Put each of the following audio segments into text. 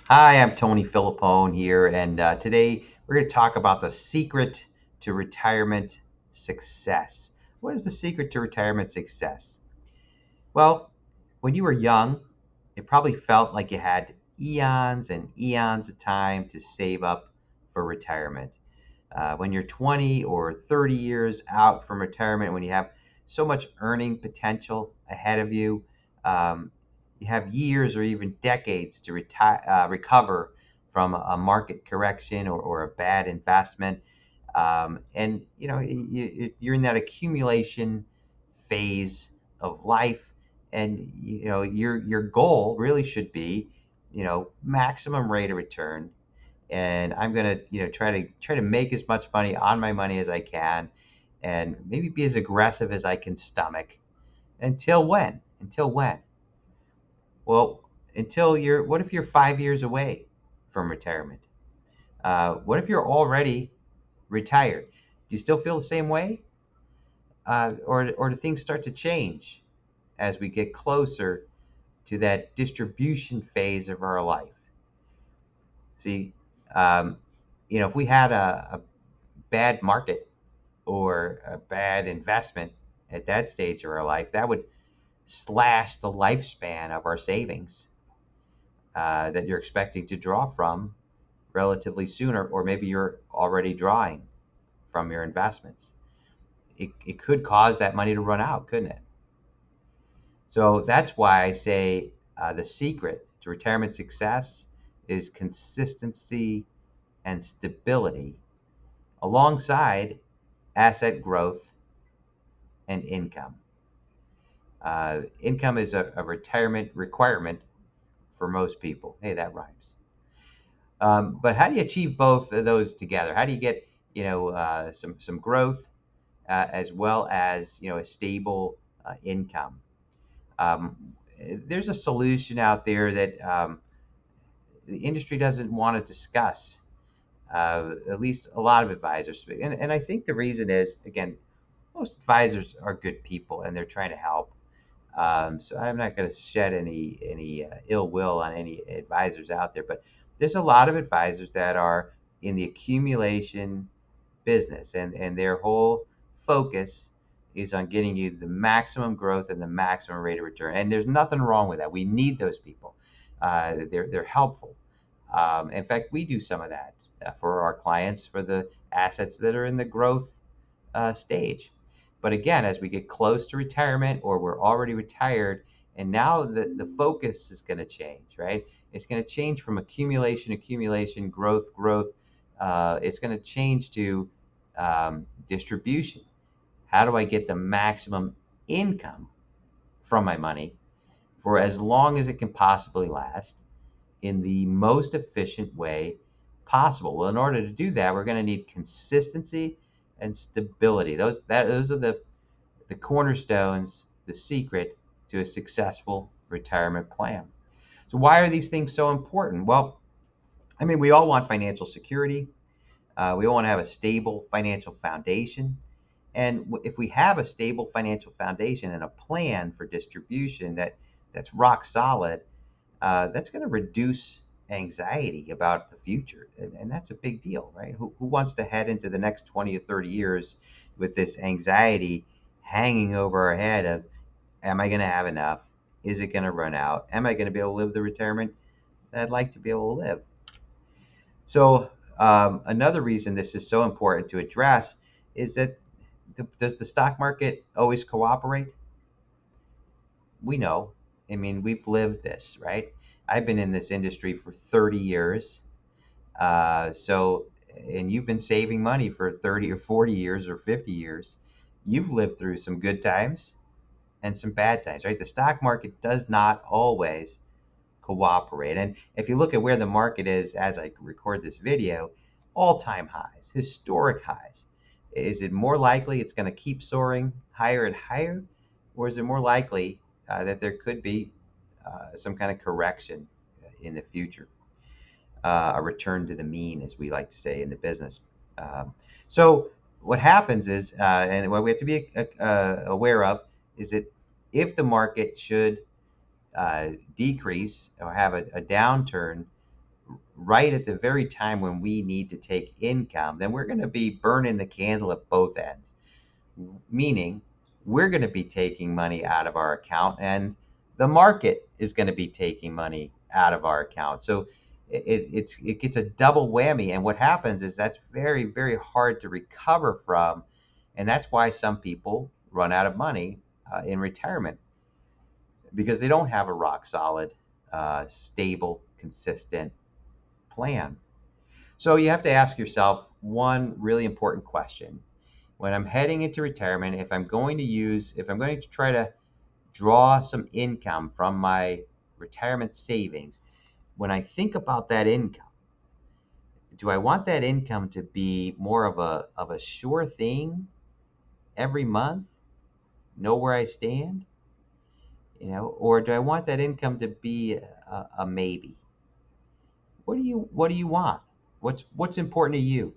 Hi, I'm Tony Filippone here, and today we're going to talk about the secret to retirement success. What is the secret to retirement success? Well, when you were young, it probably felt like you had eons and eons of time to save up for retirement. When you're 20 or 30 years out from retirement, when you have so much earning potential ahead of you, um, you have years or even decades to recover from a market correction or a bad investment. And you're in that accumulation phase of life, and your goal really should be maximum rate of return. And I'm gonna try to make as much money on my money as I can, and maybe be as aggressive as I can stomach. Until when? Until when? Well, until you're. What if you're 5 years away from retirement? What if you're already retired? Do you still feel the same way, or do things start to change as we get closer to that distribution phase of our life? See, um, if we had a bad market or a bad investment at that stage of our life, that would slash the lifespan of our savings that you're expecting to draw from relatively sooner, or maybe you're already drawing from your investments. It could cause that money to run out, couldn't it? So that's why I say the secret to retirement success is consistency and stability alongside asset growth and income. Income is a retirement requirement for most people. Hey, that rhymes. But how do you achieve both of those together? How do you get some growth as well as a stable income? Um, there's a solution out there that the industry doesn't want to discuss. At least a lot of advisors, and I think the reason is, again, most advisors are good people and they're trying to help. So I'm not going to shed any ill will on any advisors out there, but there's a lot of advisors that are in the accumulation business, and their whole focus is on getting you the maximum growth and the maximum rate of return. And there's nothing wrong with that. We need those people. They're helpful. In fact, we do some of that for our clients for the assets that are in the growth stage. But again, as we get close to retirement or we're already retired, and now the focus is going to change, right? It's going to change from accumulation, growth. It's going to change to distribution. How do I get the maximum income from my money for as long as it can possibly last in the most efficient way possible? Well, in order to do that, we're going to need consistency and stability. Those are the cornerstones, the secret to a successful retirement plan. So why are these things so important? Well, I mean, we all want financial security. We all want to have a stable financial foundation. And if we have a stable financial foundation and a plan for distribution that's rock solid, that's going to reduce anxiety about the future. And that's a big deal, right? Who wants to head into the next 20 or 30 years with this anxiety hanging over our head of, am I going to have enough? Is it going to run out? Am I going to be able to live the retirement that I'd like to be able to live? So, another reason this is so important to address is that does the stock market always cooperate? We know. I mean, we've lived this, right? I've been in this industry for 30 years. And you've been saving money for 30 or 40 years or 50 years. You've lived through some good times and some bad times, right? The stock market does not always cooperate. And if you look at where the market is as I record this video, all-time highs, historic highs. Is it more likely it's going to keep soaring higher and higher, or is it more likely that there could be some kind of correction in the future, a return to the mean, as we like to say in the business? So what happens is, and what we have to be aware of, is that if the market should decrease or have a downturn, right at the very time when we need to take income, then we're going to be burning the candle at both ends. Meaning, we're going to be taking money out of our account, and the market is going to be taking money out of our account. So it gets a double whammy. And what happens is that's very, very hard to recover from. And that's why some people run out of money in retirement, because they don't have a rock solid, stable, consistent plan. So you have to ask yourself one really important question. When I'm heading into retirement, if I'm going to try to draw some income from my retirement savings, when I think about that income, do I want that income to be more of a sure thing every month, know where I stand, or do I want that income to be a maybe? What do you want? What's important to you?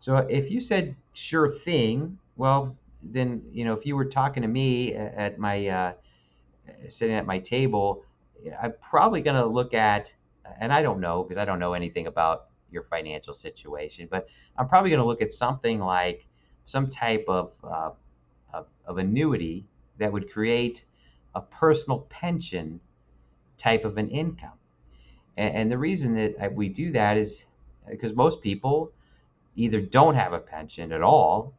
So if you said sure thing, well, then, if you were talking to me at my sitting at my table, I'm probably going to look at, and I don't know because I don't know anything about your financial situation, but I'm probably going to look at something like some type of annuity that would create a personal pension type of an income. And the reason that we do that is because most people either don't have a pension at all,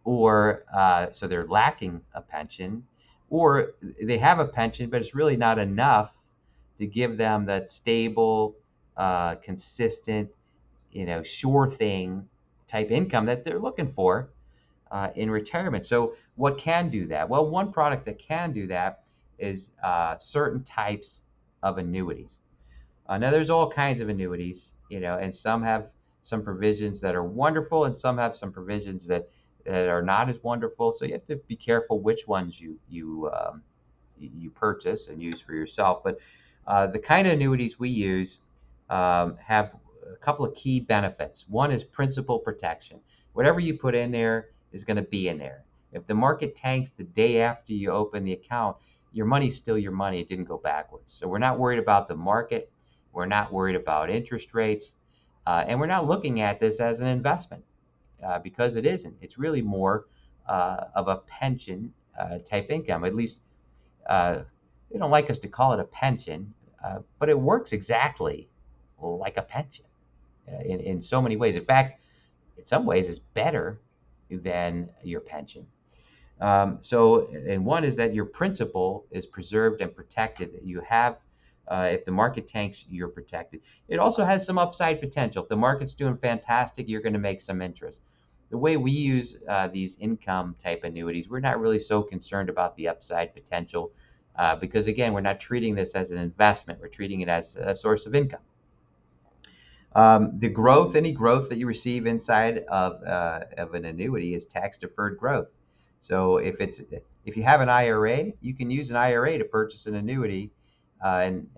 or so they're lacking a pension, or they have a pension, but it's really not enough to give them that stable, consistent, sure thing type income that they're looking for in retirement. So what can do that? Well, one product that can do that is certain types of annuities. Now, there's all kinds of annuities, and some have some provisions that are wonderful, and some have some provisions that are not as wonderful. So you have to be careful which ones you purchase and use for yourself. But the kind of annuities we use have a couple of key benefits. One is principal protection. Whatever you put in there is going to be in there. If the market tanks the day after you open the account, your money's still your money. It didn't go backwards. So we're not worried about the market. We're not worried about interest rates. And we're not looking at this as an investment because it isn't. It's really more of a pension type income. At least uh, they don't like us to call it a pension, but it works exactly like a pension in so many ways. In fact, in some ways, it's better than your pension. And one is that your principal is preserved and protected. That you have, if the market tanks, you're protected. It also has some upside potential. If the market's doing fantastic, you're going to make some interest. The way we use these income type annuities, we're not really so concerned about the upside potential because, again, we're not treating this as an investment. We're treating it as a source of income. Any growth that you receive inside of an annuity is tax deferred growth. So if you have an IRA, you can use an IRA to purchase an annuity, and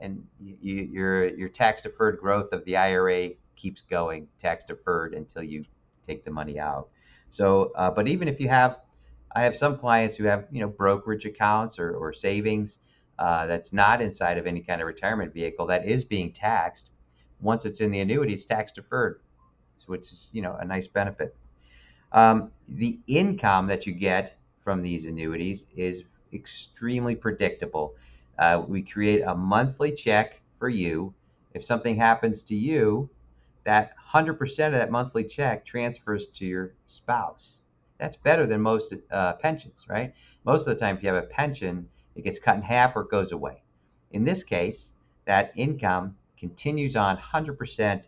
your tax deferred growth of the IRA keeps going tax deferred until you take the money out. So, but even if I have some clients who have brokerage accounts or savings that's not inside of any kind of retirement vehicle that is being taxed. Once it's in the annuity, it's tax deferred, which is a nice benefit. The income that you get from these annuities is extremely predictable. We create a monthly check for you. If something happens to you, that 100% of that monthly check transfers to your spouse. That's better than most pensions, right? Most of the time, if you have a pension, it gets cut in half or it goes away. In this case, that income continues on 100%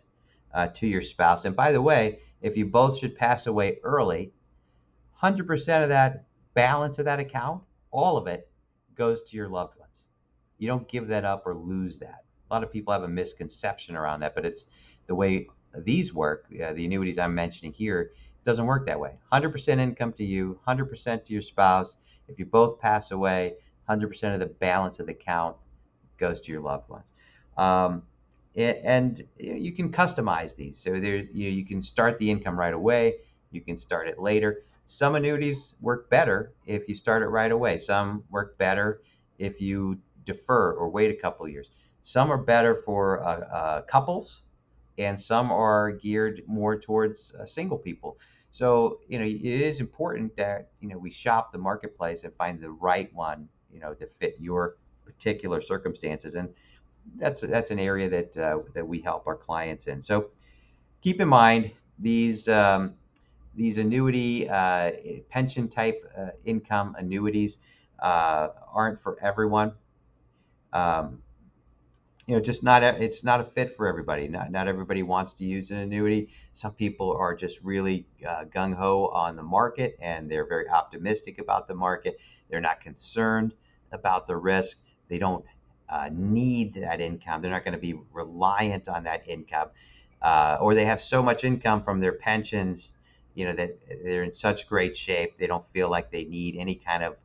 to your spouse. And by the way, if you both should pass away early, 100% of that balance of that account, all of it, goes to your loved ones. You don't give that up or lose that. A lot of people have a misconception around that, but it's the way these work. The annuities I'm mentioning here, it doesn't work that way. 100% income to you, 100% to your spouse. If you both pass away, 100% of the balance of the account goes to your loved ones. And you can customize these. So you can start the income right away. You can start it later. Some annuities work better if you start it right away. Some work better if you defer or wait a couple of years. Some are better for couples, and some are geared more towards single people. So, it is important that, we shop the marketplace and find the right one, to fit your particular circumstances. And that's an area that we help our clients in. So keep in mind these annuity pension type income annuities aren't for everyone. Um, just it's not a fit for everybody. Not everybody wants to use an annuity. Some people are just really gung ho on the market, and they're very optimistic about the market. They're not concerned about the risk. They don't need that income. They're not going to be reliant on that income, or they have so much income from their pensions, that they're in such great shape. They don't feel like they need any kind of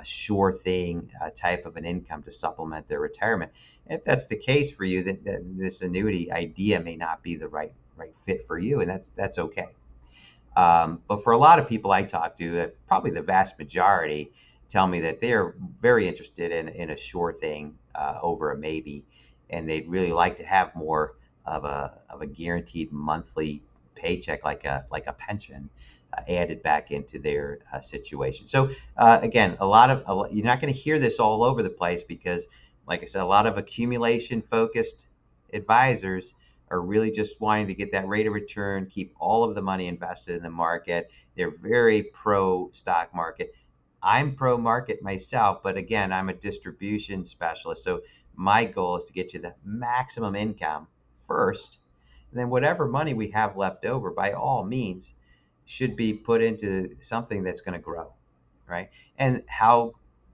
sure thing type of an income to supplement their retirement. If that's the case for you, then this annuity idea may not be the right fit for you, and that's okay. But for a lot of people I talk to, probably the vast majority tell me that they're very interested in a sure thing over a maybe, and they'd really like to have more of a guaranteed monthly paycheck, like a pension, added back into their situation. So again, you're not going to hear this all over the place because, like I said, a lot of accumulation focused advisors are really just wanting to get that rate of return, keep all of the money invested in the market. They're very pro stock market. I'm pro market myself, but again, I'm a distribution specialist. So my goal is to get you the maximum income first. And then whatever money we have left over, by all means, should be put into something that's going to grow, right? And how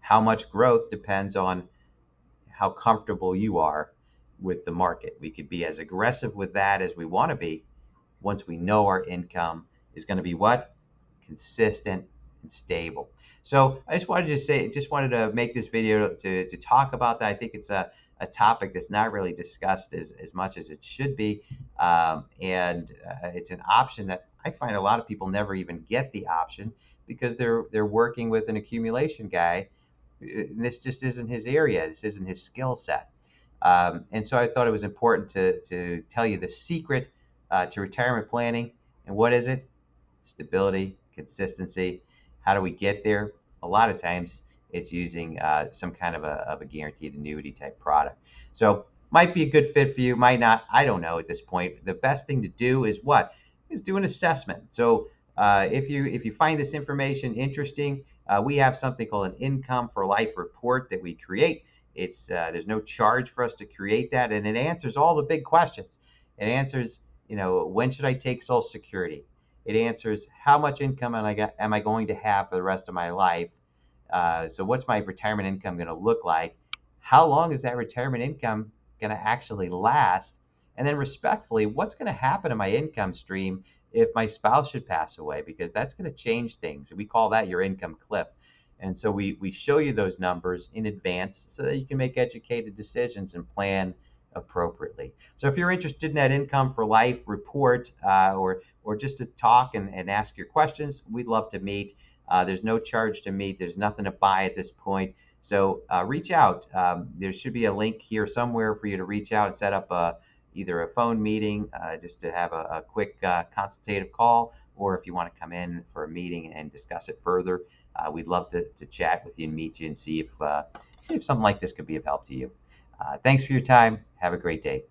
much growth depends on how comfortable you are with the market. We could be as aggressive with that as we want to be once we know our income is going to be what? Consistent and stable. So I just wanted to make this video to talk about that. I think it's a topic that's not really discussed as much as it should be. And it's an option that I find a lot of people never even get the option because they're working with an accumulation guy. This just isn't his area. This isn't his skill set. And so I thought it was important to tell you the secret to retirement planning. And what is it? Stability, consistency. How do we get there? A lot of times it's using some kind of a guaranteed annuity type product. So might be a good fit for you, might not. I don't know at this point. The best thing to do is what? Is do an assessment. So if you find this information interesting, we have something called an income for life report that we create. It's there's no charge for us to create that, and it answers all the big questions. It answers, when should I take Social Security? It answers how much income am I going to have for the rest of my life? So what's my retirement income going to look like? How long is that retirement income going to actually last? And then respectfully, what's going to happen to my income stream if my spouse should pass away? Because that's going to change things. We call that your income cliff. And so we show you those numbers in advance so that you can make educated decisions and plan appropriately. So if you're interested in that income for life report, or just to talk and ask your questions, we'd love to meet. There's no charge to meet. There's nothing to buy at this point. So reach out. There should be a link here somewhere for you to reach out and set up either a phone meeting just to have a quick consultative call, or if you want to come in for a meeting and discuss it further, we'd love to chat with you and meet you and see if something like this could be of help to you. Thanks for your time. Have a great day.